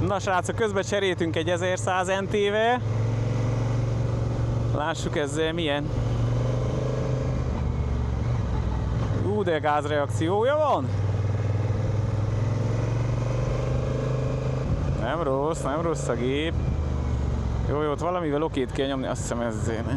Na srácok, közben cseréltünk egy 1100 NT-vel. Lássuk ezzel milyen. De gázreakciója van. Nem rossz a gép. Jó, ott valamivel okét kell nyomni, azt hiszem ezzel, ne?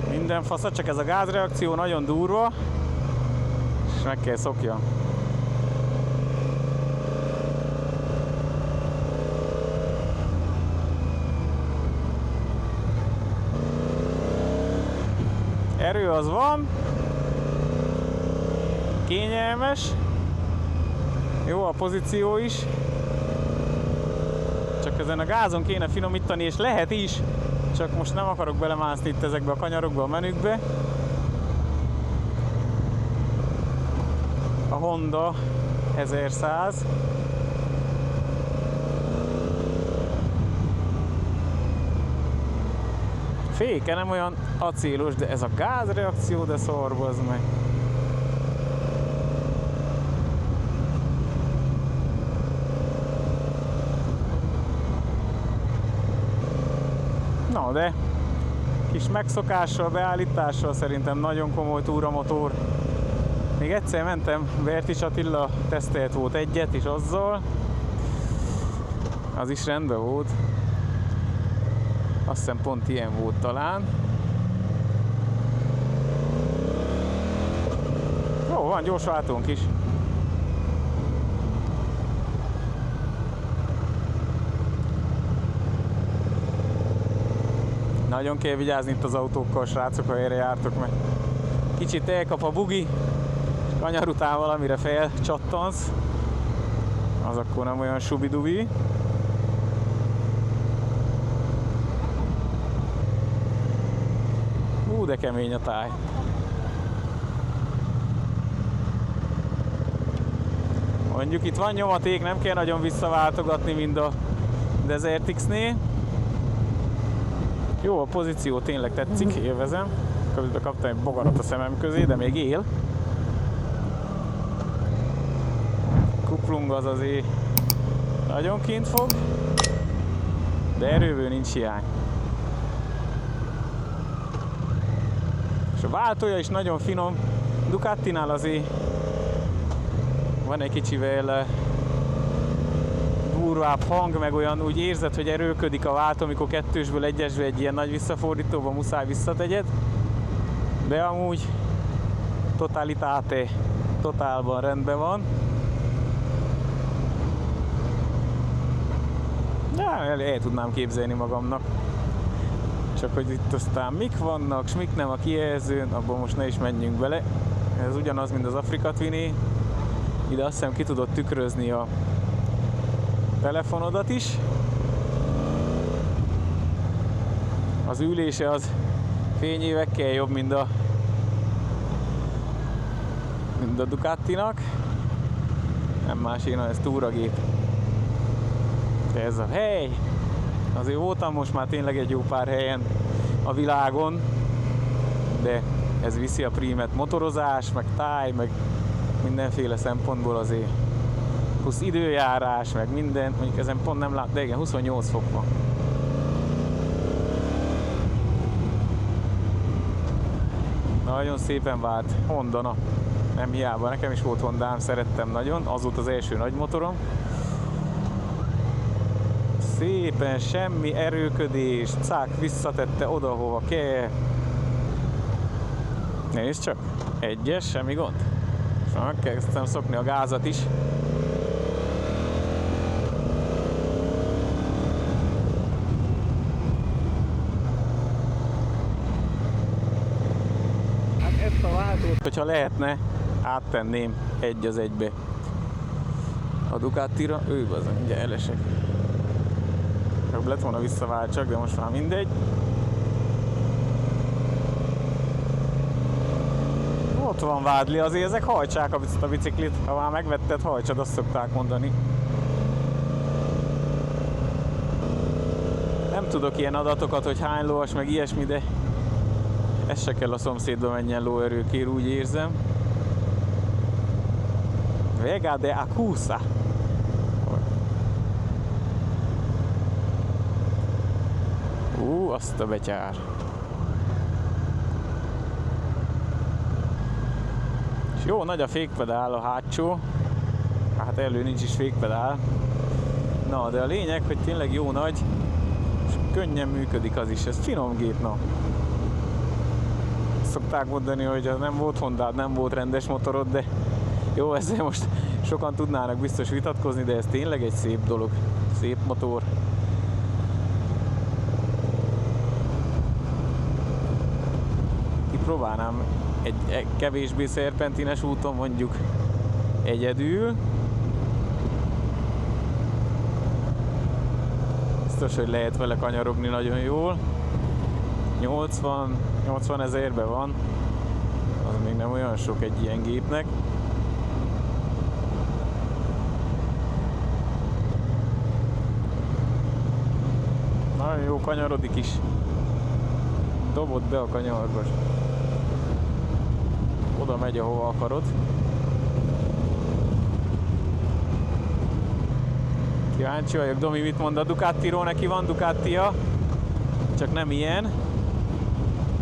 Minden fasz, csak ez a gázreakció nagyon durva, és meg kell szokja. Erő az van, kényelmes, jó a pozíció is, csak ezen a gázon kéne finomítani, és lehet is, csak most nem akarok belemászni itt ezekbe a kanyarokba, a menükbe. A Honda 1100. Féke nem olyan acélos, de ez a gázreakció, de szorvaz meg. Na de, kis megszokással, beállítással szerintem nagyon komoly túramotor. Még egyszer mentem, Bertis Attila tesztelt volt egyet is azzal. Az is rendben volt. Azt hiszem pont ilyen volt talán. Jó, van gyors váltónk is. Nagyon kell vigyázni itt az autókkal, srácok, ha erre jártok meg. Kicsit elkap a bugi, és kanyar után valamire felcsattansz. Az akkor nem olyan subidubi. De kemény a táj. Mondjuk itt van nyomaték, nem kell nagyon visszaváltogatni, mint a Desert X-nél. Jó a pozíció, tényleg tetszik, élvezem. Közben kaptam egy bogarat a szemem közé, de még él. Kuplung az azért nagyon kint fog, de erőből nincs hiány. A váltója is nagyon finom. Ducatinál azért van egy kicsivel durvább hang, meg olyan úgy érzed, hogy erőködik a váltó, amikor kettősből egyesbe egy ilyen nagy visszafordítóba muszáj visszategyed. De amúgy totálban rendben van. Ja, el tudnám képzelni magamnak. Csak hogy itt aztán mik vannak, s mik nem a kijelzőn, abban most ne is menjünk bele. Ez ugyanaz, mint az Africa Twin-é. Ide azt hiszem ki tudod tükrözni a telefonodat is. Az ülése az fényévekkel jobb, mint a Ducatinak. Nem más, ez túragép. De ez a hely! Azért voltam most már tényleg egy jó pár helyen a világon, de ez viszi a prímet, motorozás, meg táj, meg mindenféle szempontból azért. Plusz időjárás, meg minden, mondjuk ezen pont nem lát, de igen, 28 fok van. Nagyon szépen vált Honda, na, nem hiába, nekem is volt Hondám, szerettem nagyon, az volt az első nagy motorom. Szépen, semmi erőködés, cák visszatette oda, hova kell. Nézd csak, egyes, semmi gond. És már megkezdtem szokni a gázat is. Hát ezt a váltót, hogyha lehetne, áttenném egy az egybe a Ducatira, az mindjárt elesek. Jobb lett volna visszaváltsak, de most már mindegy. Ott van Vádli, azért ezek hajtsák a biciklit, ha már megvetted, hajtsad, azt szokták mondani. nem tudok ilyen adatokat, hogy hány lovas, meg ilyesmi, de ez se kell a szomszédba menjen lóerőkért, úgy érzem. Vega de Acusa. Azt a betyár. És jó nagy a fékpedál a hátsó. Hát elő nincs is fékpedál. Na, de a lényeg, hogy tényleg jó nagy, és könnyen működik az is. Ez finom gép, na. Szokták mondani, hogy nem volt Hondád, nem volt rendes motorod, de jó, ezzel most sokan tudnának biztos vitatkozni, de ez tényleg egy szép dolog. Szép motor. Próbálnám egy kevésbé szerpentines úton, mondjuk egyedül. Biztos, hogy lehet vele kanyarogni nagyon jól. 80 ezerben van. Az még nem olyan sok egy ilyen gépnek. Nagyon jó kanyarodik is. Dobott be a kanyarba. Oda megy, ahova akarod. Kíváncsi vagyok, Domi mit mond a Ducatiról, neki van Ducatia, csak nem ilyen,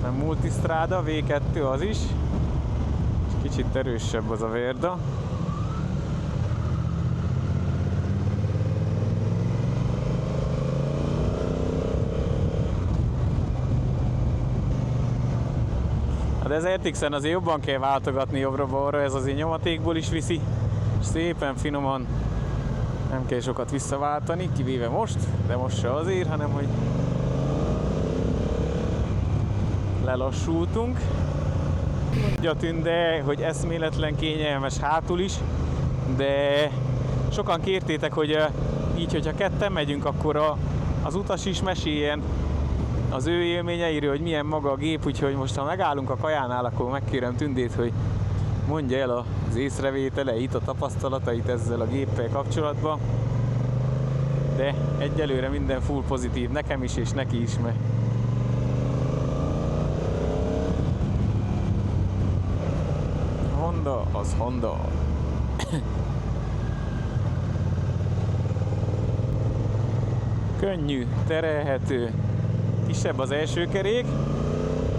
nem Multistrada, V2 az is, és kicsit erősebb az a Verda. De ez RTX-en azért jobban kell váltogatni jobbra-balra, ez azért nyomatékból is viszi, és szépen finoman, nem kell sokat visszaváltani, kivéve most, de most se azért, hanem hogy lelassultunk. Mondja Tünde, hogy eszméletlen kényelmes hátul is, de sokan kértétek, hogy így, hogyha ketten megyünk, akkor az utas is meséljen az ő élményeiről, hogy milyen maga a gép, úgyhogy most ha megállunk a kajánál, akkor megkérem Tündét, hogy mondja el az észrevételeit, a tapasztalatait ezzel a géppel kapcsolatban. De egyelőre minden full pozitív, nekem is és neki is, mert Honda az Honda. Könnyű, terelhető. Kisebb az első kerék,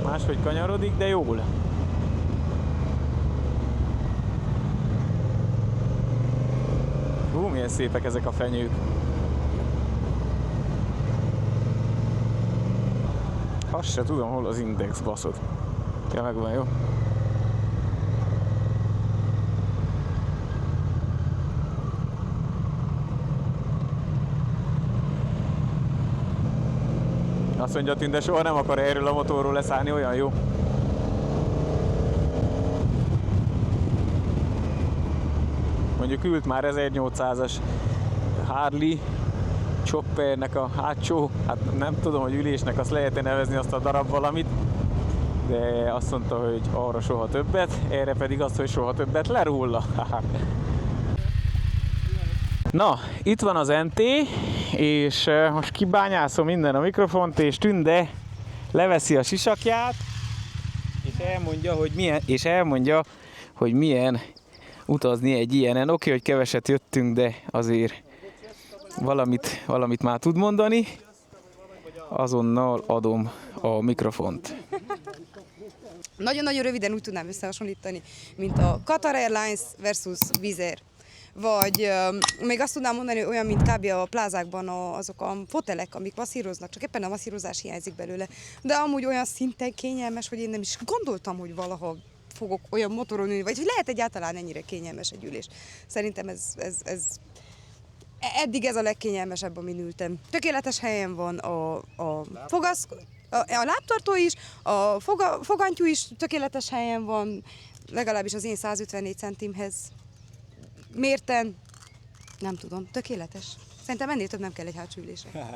máshogy kanyarodik, de jól. Milyen szépek ezek a fenyők. Azt se tudom, hol az index, baszod. Ja, megvan, jó? Azt mondja Tünde, soha nem akar erről a motorról leszállni, olyan jó. Mondjuk ült már 1800-as Harley Choppernek a hátsó, hát nem tudom, hogy ülésnek azt lehet-e nevezni azt a darab valamit, de azt mondta, hogy arra soha többet, erre pedig azt, hogy soha többet le róla. Na, itt van az NT, és most kibányászom minden a mikrofont, és Tünde leveszi a sisakját, és elmondja, hogy milyen utazni egy ilyenen. Oké, hogy keveset jöttünk, de azért valamit már tud mondani. Azonnal adom a mikrofont. Nagyon-nagyon röviden úgy tudnám összehasonlítani, mint a Qatar Airlines versus Wizz Air. Vagy még azt tudnám mondani, hogy olyan, mint kb. A plázákban azok a fotelek, amik masszíroznak, csak éppen a masszírozás hiányzik belőle. De amúgy olyan szinten kényelmes, hogy én nem is gondoltam, hogy valaha fogok olyan motoron ülni, vagy hogy lehet egyáltalán ennyire kényelmes egy ülés. Szerintem eddig ez a legkényelmesebb, amin ültem. Tökéletes helyen van a lábtartó is, a fogantyú is tökéletes helyen van, legalábbis az én 154 centimhez mérten, nem tudom, tökéletes. Szerintem ennél több nem kell egy hátsó ülésre.